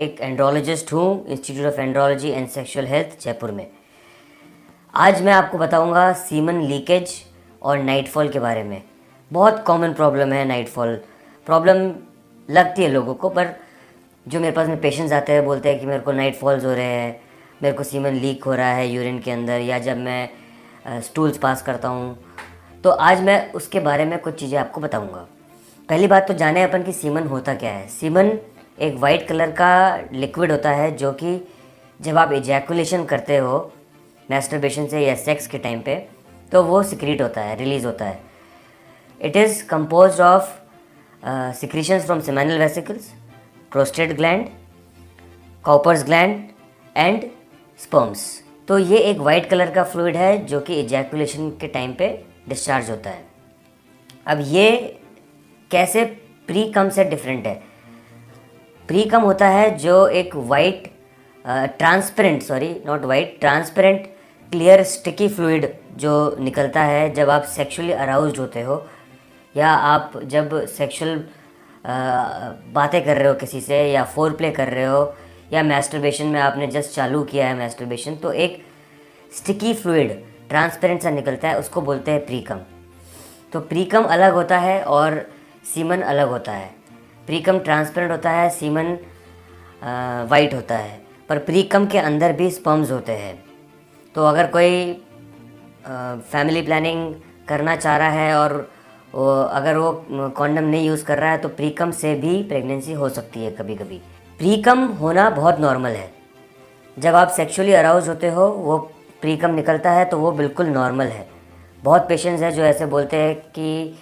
एक एंड्रोलॉजिस्ट हूँ institute of andrology and sexual health Jaipur में। आज मैं आपको बताऊँगा सीमन लीकेज और नाइटफॉल के बारे में। बहुत कॉमन प्रॉब्लम है नाइटफॉल। प्रॉब्लम लगती है लोगों को, पर जो मेरे पास में पेशेंट्स आते हैं बोलते हैं कि मेरे को नाइटफॉल्स हो रहे हैं, मेरे को सीमन लीक हो रहा है यूरिन के अंदर, या जब मैं स्टूल्स पास करता हूँ। तो आज मैं उसके बारे में कुछ चीज़ें आपको बताऊँगा। पहली बात तो जाने अपन कि सीमन होता क्या है। सीमन एक वाइट कलर का लिक्विड होता है जो कि जब आप इजैकुलेशन करते हो मैस्टरबेशन से या सेक्स के टाइम पे, तो वो सिक्रीट होता है, रिलीज़ होता है। It is composed of secretions from seminal vesicles, prostate gland, Cowper's gland and sperms. तो ये एक वाइट कलर का फ्लूइड है जो कि इजैकुलेशन के टाइम पे डिस्चार्ज होता है। अब ये कैसे प्री कम से डिफरेंट है। प्री कम होता है जो एक white transparent clear sticky fluid जो निकलता है जब आप सेक्सुअली अराउज्ड होते हो, या आप जब सेक्सुअल बातें कर रहे हो किसी से, या फोर प्ले कर रहे हो, या मैस्टरबेशन में आपने जस्ट चालू किया है मैस्टरबेशन, तो एक स्टिकी फ्लूइड ट्रांसपेरेंट सा निकलता है, उसको बोलते हैं प्रीकम। तो प्रीकम अलग होता है और सीमन अलग होता है। प्रीकम ट्रांसपेरेंट होता है, सीमन वाइट होता है, पर प्रीकम के अंदर भी स्पर्म्स होते हैं। तो अगर कोई फैमिली प्लानिंग करना चाह रहा है और अगर वो कॉन्डम नहीं यूज़ कर रहा है, तो प्रीकम से भी प्रेगनेंसी हो सकती है कभी कभी। प्रीकम होना बहुत नॉर्मल है। जब आप सेक्सुअली अराउज होते हो वो प्रीकम निकलता है तो वो बिल्कुल नॉर्मल है। बहुत पेशेंट्स हैं जो ऐसे बोलते हैं कि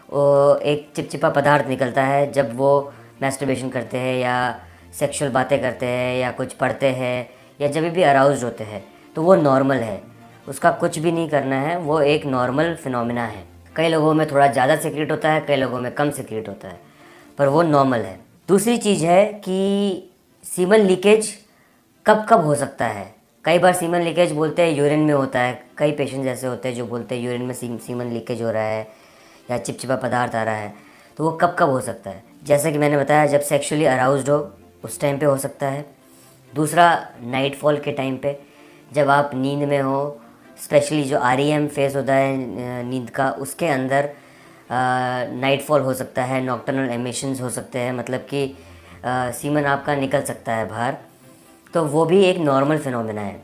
एक चिपचिपा पदार्थ निकलता है जब वो मैस्टरबेशन करते हैं या सेक्सुअल बातें करते हैं या कुछ पढ़ते हैं या जब भी अराउज्ड होते हैं, तो वो नॉर्मल है, उसका कुछ भी नहीं करना है, वो एक नॉर्मल फिनोमिना है। कई लोगों में थोड़ा ज़्यादा सीक्रेट होता है, कई लोगों में कम सीक्रेट होता है, पर वो नॉर्मल है। दूसरी चीज़ है कि सीमन लीकेज कब कब हो सकता है। कई बार सीमन लीकेज बोलते हैं यूरिन में होता है। कई पेशेंट्स ऐसे होते हैं जो बोलते हैं यूरिन में सीमन लीकेज हो रहा है या चिपचिपा पदार्थ आ रहा है। तो वो कब कब हो सकता है, जैसे कि मैंने बताया, जब सेक्सुअली अराउज्ड हो उस टाइम पे हो सकता है। दूसरा, नाइटफॉल के टाइम पे, जब आप नींद में हो, स्पेशली जो REM फेज़ होता है नींद का, उसके अंदर नाइटफॉल हो सकता है, नॉक्टर्नल एमिशंस हो सकते हैं, मतलब कि सीमन आपका निकल सकता है बाहर। तो वो भी एक नॉर्मल फिनोमिना है।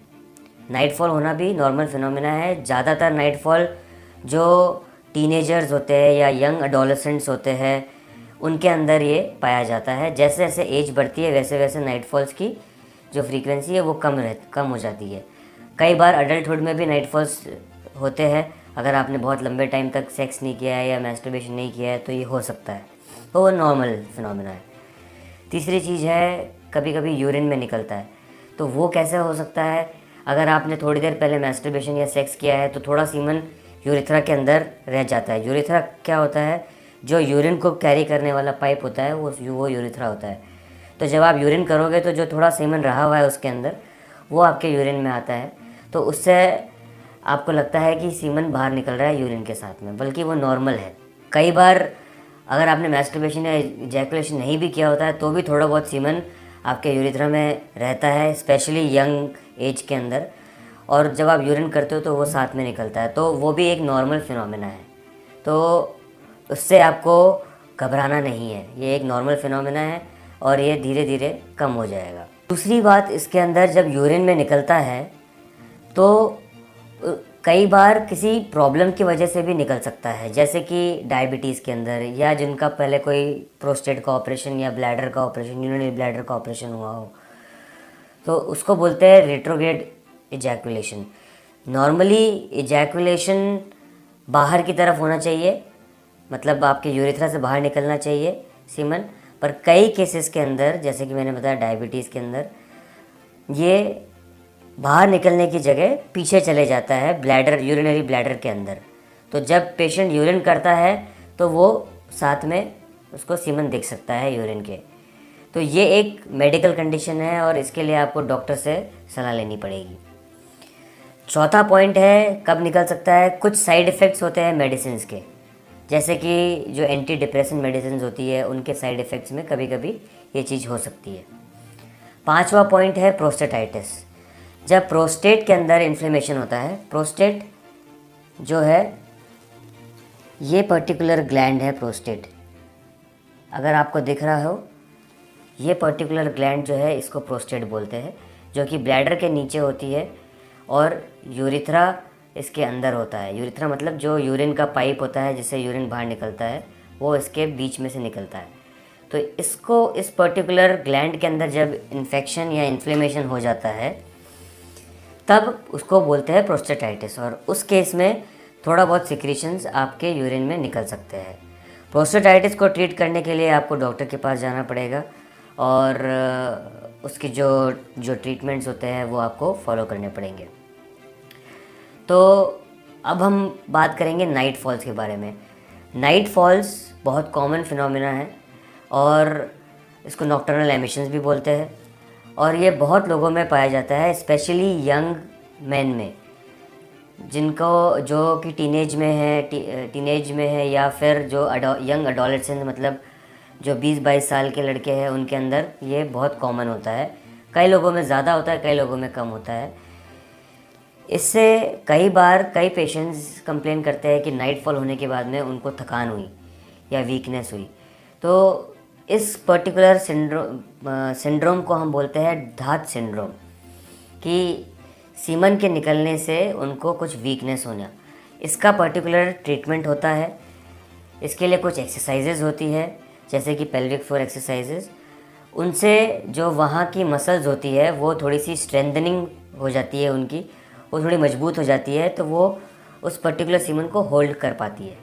नाइटफॉल होना भी नॉर्मल फिनोमिना है। ज़्यादातर नाइटफॉल जो टीनेजर्स होते हैं या यंग एडोलेसेंट्स होते हैं उनके अंदर ये पाया जाता है। जैसे जैसे एज बढ़ती है वैसे वैसे नाइटफॉल्स की जो फ्रीक्वेंसी है वो कम हो जाती है। कई बार अडल्टहुड में भी नाइटफॉल्स होते हैं। अगर आपने बहुत लंबे टाइम तक सेक्स नहीं किया है या मैस्टरबेशन नहीं किया है तो ये हो सकता है, तो वो नॉर्मल फिनोमिना है। तीसरी चीज़ है, कभी कभी यूरिन में निकलता है। तो वो कैसे हो सकता है, अगर आपने थोड़ी देर पहले मैस्टरबेशन या सेक्स किया है तो थोड़ा सीमन यूरिथ्रा के अंदर रह जाता है। यूरिथ्रा क्या होता है, जो यूरिन को कैरी करने वाला पाइप होता है वो यूरिथ्रा होता है। तो जब आप यूरिन करोगे तो जो थोड़ा सीमन रहा हुआ है उसके अंदर वो आपके यूरिन में आता है, तो उससे आपको लगता है कि सीमन बाहर निकल रहा है यूरिन के साथ में, बल्कि वो नॉर्मल है। कई बार अगर आपने मैस्टरबेशन या इजैकुलेशन नहीं भी किया होता है तो भी थोड़ा बहुत सीमन आपके यूरिथ्रा में रहता है, स्पेशली यंग एज के अंदर, और जब आप यूरिन करते हो तो वो साथ में निकलता है, तो वो भी एक नॉर्मल फिनोमिना है। तो उससे आपको घबराना नहीं है, ये एक नॉर्मल फिनोमिना है और ये धीरे धीरे कम हो जाएगा। दूसरी बात, इसके अंदर जब यूरिन में निकलता है तो कई बार किसी प्रॉब्लम की वजह से भी निकल सकता है, जैसे कि डायबिटीज़ के अंदर, या जिनका पहले कोई प्रोस्टेट का ऑपरेशन या ब्लैडर का ऑपरेशन, यूरिनरी ब्लैडर का ऑपरेशन हुआ हो, तो उसको बोलते हैं रेट्रोग्रेड इजैकुलेशन। नॉर्मली इजैकुलेशन बाहर की तरफ होना चाहिए, मतलब आपके यूरिथ्रा से बाहर निकलना चाहिए सीमन, पर कई केसेस के अंदर, जैसे कि मैंने बताया डायबिटीज़ के अंदर, ये बाहर निकलने की जगह पीछे चले जाता है ब्लैडर, यूरिनरी ब्लैडर के अंदर। तो जब पेशेंट यूरिन करता है तो वो साथ में उसको सीमन दिख सकता है यूरिन के। तो ये एक मेडिकल कंडीशन है और इसके लिए आपको डॉक्टर से सलाह लेनी पड़ेगी। चौथा पॉइंट है कब निकल सकता है। कुछ साइड इफ़ेक्ट्स होते हैं मेडिसिन के, जैसे कि जो एंटी डिप्रेशन मेडिसिन होती है उनके साइड इफ़ेक्ट्स में कभी कभी ये चीज़ हो सकती है। 5वां पॉइंट है प्रोस्टेटाइटिस। जब प्रोस्टेट के अंदर इन्फ्लेमेशन होता है, प्रोस्टेट जो है ये पर्टिकुलर ग्लैंड है प्रोस्टेट, अगर आपको दिख रहा हो ये पर्टिकुलर ग्लैंड जो है इसको प्रोस्टेट बोलते हैं, जो कि ब्लैडर के नीचे होती है और यूरिथ्रा इसके अंदर होता है। यूरिथ्रा मतलब जो यूरिन का पाइप होता है जिससे यूरिन बाहर निकलता है, वो इसके बीच में से निकलता है। तो इसको इस पर्टिकुलर ग्लैंड के अंदर जब इन्फेक्शन या इन्फ्लेमेशन हो जाता है तब उसको बोलते हैं प्रोस्टेटाइटिस, और उस केस में थोड़ा बहुत सिक्रीशंस आपके यूरिन में निकल सकते हैं। प्रोस्टेटाइटिस को ट्रीट करने के लिए आपको डॉक्टर के पास जाना पड़ेगा और उसकी जो ट्रीटमेंट्स होते हैं वो आपको फॉलो करने पड़ेंगे। तो अब हम बात करेंगे नाइट फॉल्स के बारे में। नाइट फॉल्स बहुत कॉमन फिनोमिना है और इसको नॉक्टर्नल एमिशंस भी बोलते हैं, और ये बहुत लोगों में पाया जाता है, स्पेशली यंग मैन में, जिनको जो कि टीनेज में है या फिर जो यंग अडोलेसेंट मतलब जो 20-22 साल के लड़के हैं उनके अंदर ये बहुत कॉमन होता है। कई लोगों में ज़्यादा होता है, कई लोगों में कम होता है। इससे कई पेशेंट्स कंप्लेन करते हैं कि नाइट फॉल होने के बाद में उनको थकान हुई या वीकनेस हुई। तो इस पर्टिकुलर सिंड्रोम को हम बोलते हैं धात सिंड्रोम, कि सीमन के निकलने से उनको कुछ वीकनेस होना। इसका पर्टिकुलर ट्रीटमेंट होता है। इसके लिए कुछ एक्सरसाइजेज होती है जैसे कि पेल्विक फ्लोर एक्सरसाइजेज। उनसे जो वहाँ की मसल्स होती है वो थोड़ी सी स्ट्रेंथनिंग हो जाती है, उनकी वो थोड़ी मजबूत हो जाती है, तो वो उस पर्टिकुलर सीमन को होल्ड कर पाती है।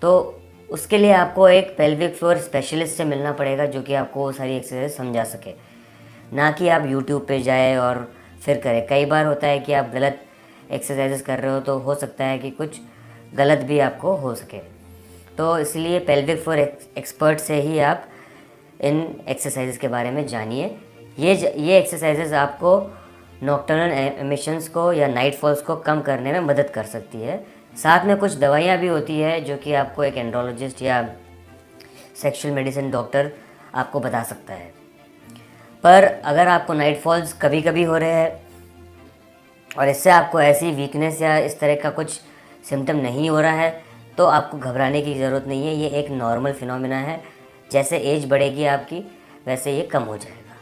तो उसके लिए आपको एक पेल्विक फ्लोर स्पेशलिस्ट से मिलना पड़ेगा जो कि आपको वो सारी एक्सरसाइज समझा सके, ना कि आप यूट्यूब पे जाए और फिर करें। कई बार होता है कि आप गलत एक्सरसाइजेस कर रहे हो तो हो सकता है कि कुछ गलत भी आपको हो सके। तो इसलिए पेल्विक फ्लोर एक्सपर्ट से ही आप इन एक्सरसाइजेस के बारे में जानिए। ये एक्सरसाइजेस आपको नॉक्टर्नल एमिशंस को या नाइट फॉल्स को कम करने में मदद कर सकती है। साथ में कुछ दवाइयाँ भी होती है जो कि आपको एक एंड्रोलॉजिस्ट या सेक्सुअल मेडिसिन डॉक्टर आपको बता सकता है। पर अगर आपको नाइट फॉल्स कभी कभी हो रहे हैं और इससे आपको ऐसी वीकनेस या इस तरह का कुछ सिम्टम नहीं हो रहा है तो आपको घबराने की ज़रूरत नहीं है। ये एक नॉर्मल फिनोमिना है, जैसे एज बढ़ेगी आपकी वैसे ये कम हो जाएगा।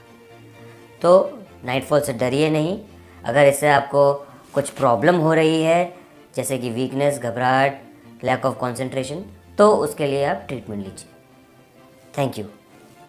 तो नाइट फॉल से डरिए नहीं। अगर इससे आपको कुछ प्रॉब्लम हो रही है जैसे कि वीकनेस, घबराहट, लैक ऑफ कंसंट्रेशन, तो उसके लिए आप ट्रीटमेंट लीजिए। Thank you.